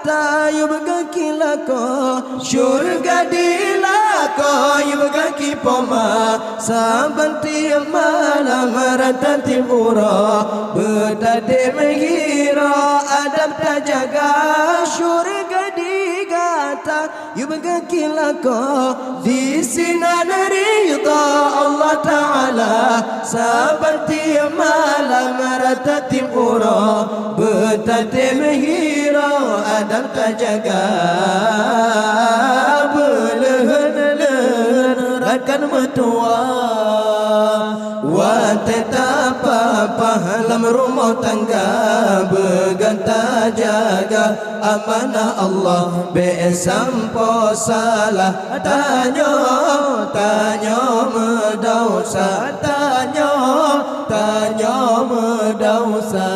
kata yubaga kilako syurga dilako yubaga kipoma sabanti malam marata timura betade mengira adab tajaga syurga digata yubaga kilako di sinan ridha Allah Ta'ala sabanti malam marata timura betade mengira adab tajaga belehen rakan metua Watetapa pahalam rumah tangga Beganta jaga amanah Allah Besampo salah Tanya medausa Tanya medausa